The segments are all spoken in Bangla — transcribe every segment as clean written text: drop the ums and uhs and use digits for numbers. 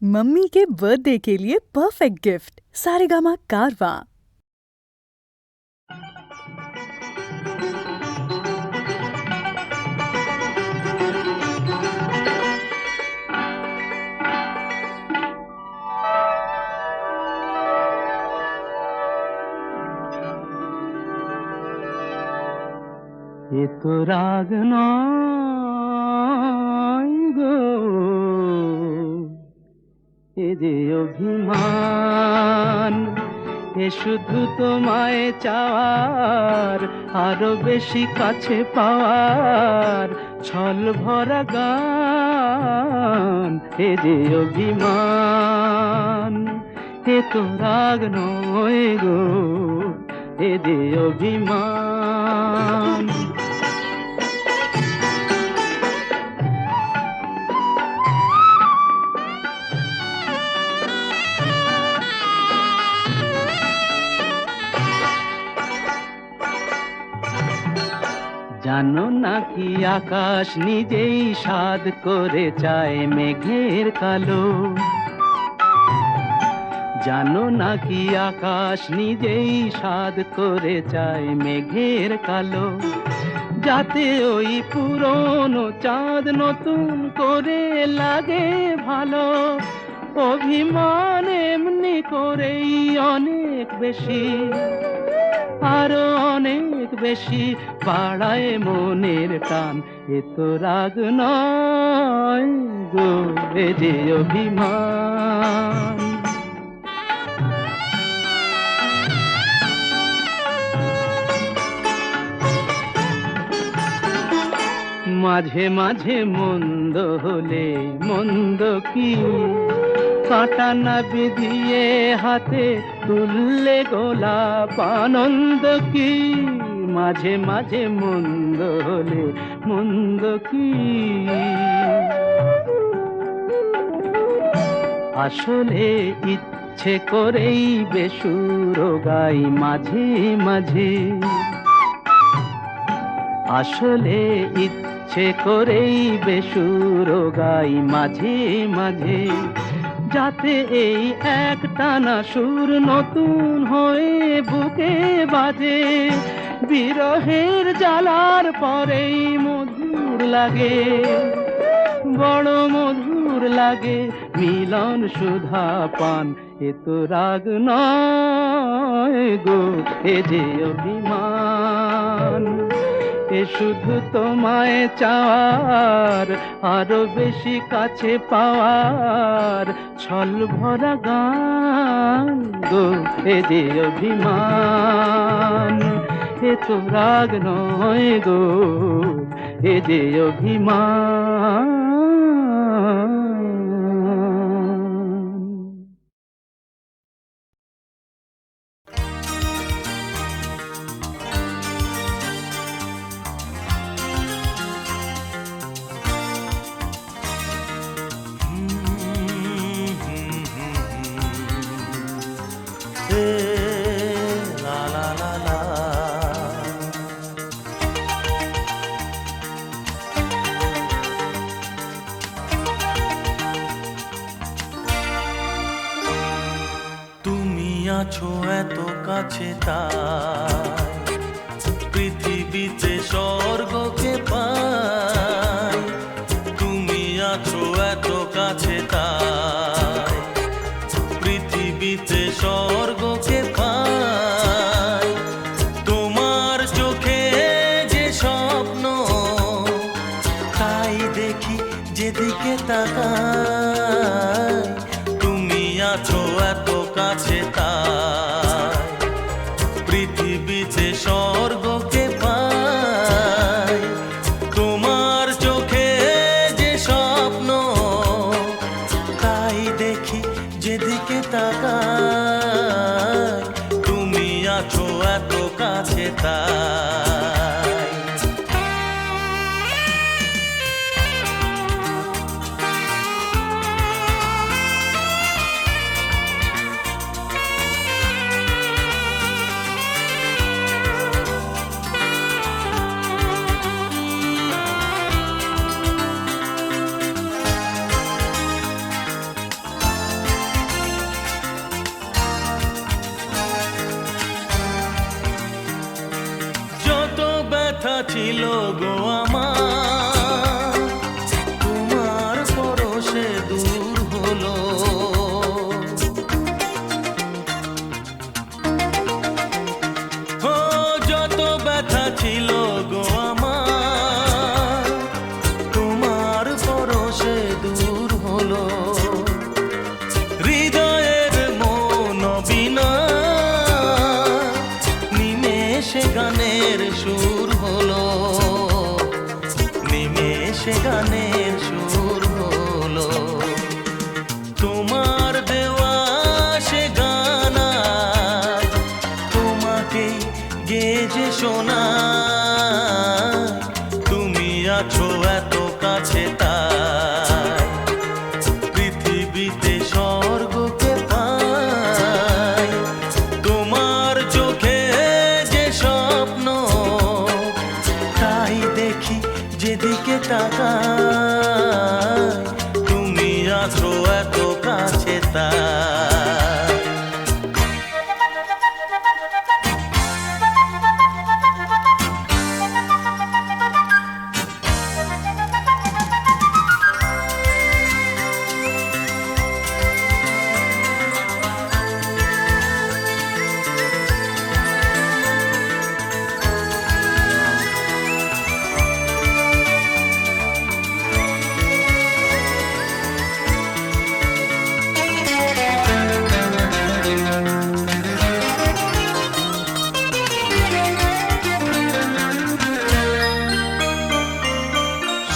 मम्मी के बर्थडे के लिए परफेक्ट गिफ्ट सारेगामा कारवा। এ তো রাগ নয় গো, এ যে অভিমান। এ শুধু তোমায় চাওয়ার, আরো বেশি কাছে পাওয়ার ছল ভরা গান। এ যে অভিমান, এ তো রাগ নয় গো, এ যে অভিমান। জানো নাকি আকাশ নিজেই সাধ করে চায় মেঘের কালো। জানো নাকি আকাশ নিজেই সাধ করে চায় মেঘের কালো, যাতে ওই পুরনো চাঁদ নতুন করে লাগে ভালো। অভিমান এমনি করেই অনেক বেশি, আরো অনেক বেশি বাড়ায় মনের টান। এ তো রাগ নয় গো, এ যে অভিমান। মাঝে মাঝে মন্দ হলে মন্দ কি, কাঁটা না বিধিয়ে হাতে তুললে গোলাপ আনন্দ কি। মাঝে মাঝে মন্দ হলে মন্দ কি, আসলে ইচ্ছে করেই বেসুর গাই মাঝে মাঝে। আসলে ইচ্ছে করেই বেসুর গাই মাঝে মাঝে, যাতে এই একটানা সুর নতুন হয়ে বুকে বাজে। বিরহের জ্বালার পরেই মধুর লাগে, বড় মধুর লাগে মিলন সুধা পান। এ তো রাগ নয় গো, এ যে অভিমান। এ শুধু তোমায় চাওয়ার, আরো বেশি কাছে পাওয়ার ছল ভরা গান গো, এ যে অভিমান। এ তো রাগ নয় গো, এ যে অভিমান। আছো এত কাছে, তাই পৃথিবীতে স্বর্গকে পাই। তুমি আছো এত কাছে, তাই পৃথিবীতে স্বর্গকে পাই। তোমার চোখে যে স্বপ্ন, তাই দেখি যেদিকে তাকাই। তুমি আছো এত কাছে, তাই পৃথিবীতে স্বর্গকে পাই। তোমার চোখে যে স্বপ্ন, তাই দেখি যেদিকে তাকাই। তুমি আছো এত কাছে, তাই। ছিল গো আমার, তোমার পরশে দূর হলো। ও যত ব্যথা ছিল গো আমার, তোমার পরশে দূর হলো। হৃদয়ের মন বিনা নিমেষে গানের সুর হলো, নিমেষে গানের সুর হলো। তোমার দেওয়া সে গান আজ তোমাকে গেয়ে যে শোনায়, তুমি আছো এত কাছে তাই পৃথিবীতে স্বর্গকে পাই। তোমার চোখে যে স্বপ্ন তাই দেখি যেদিকে তাকাই, তুমি আছো এত কাছে তাই।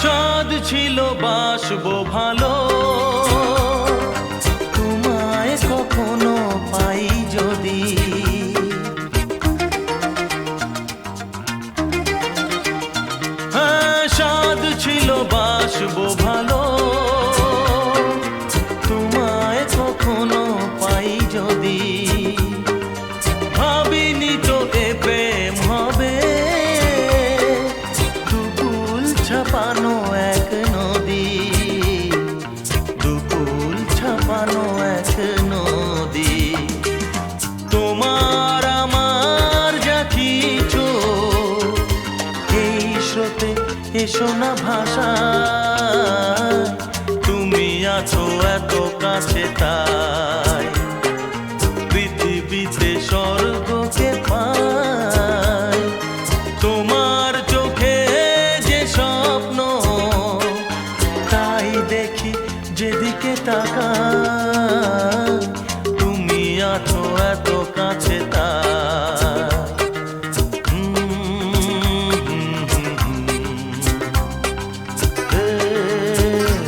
সাদ ছিল বাসবো ভালো, তোমায় কখনো পাই যদি। হ্যাঁ, সাদ ছিল বাসবো ভালো, তোমায় কখনো পাই যদি। ভাবিনি তো এ প্রেম হবে, দুকুল ছাপানো এক নদী, দুকুল ছাপানো এক নদী। তোমার আমার যা কিছু এই স্রোতে এসো না ভাষা, তুমি আছো এত কাছে তাই পৃথিবীতে স্বর্গকে পাই। তোমার চোখে যে স্বপ্ন তাই দেখি যেদিকে তাকাই, তুমি আছো এত কাছে তাই।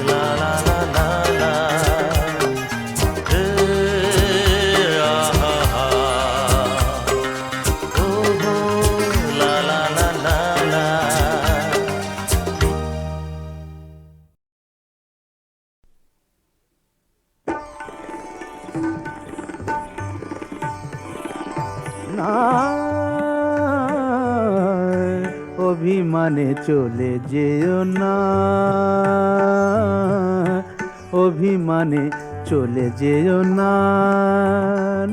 লা লা লা লা লা, আহা হা, ও হো, লা লা লা লা লা। না অভিমানে চলে যেও না, অভিমানে চলে যেও না,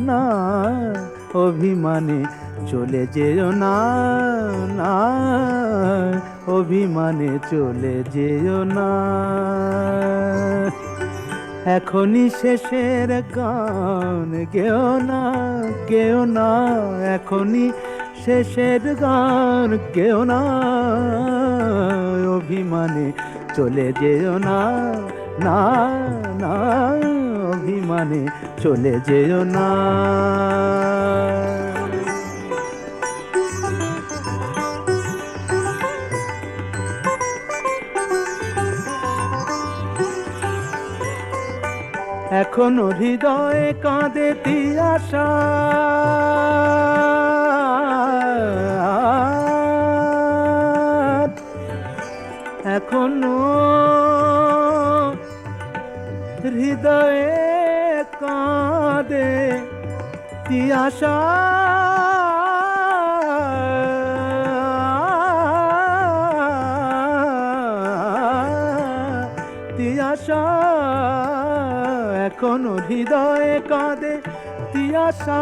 না অভিমানে চলে যেও না, না অভিমানে চলে যেও না। এখনই শেষের গান গেও না, গেও না, এখনই শেষের গান গেও না, অভিমানে চলে যেও না, না না অভিমানে চলে যেও না। এখনো হৃদয়ে কাঁদে তিয়াশা, এখনো হৃদয়ে কাঁদে তিয়াশা, তিয়াশা এখনো হৃদয়ে কাঁদে তিয়াশা,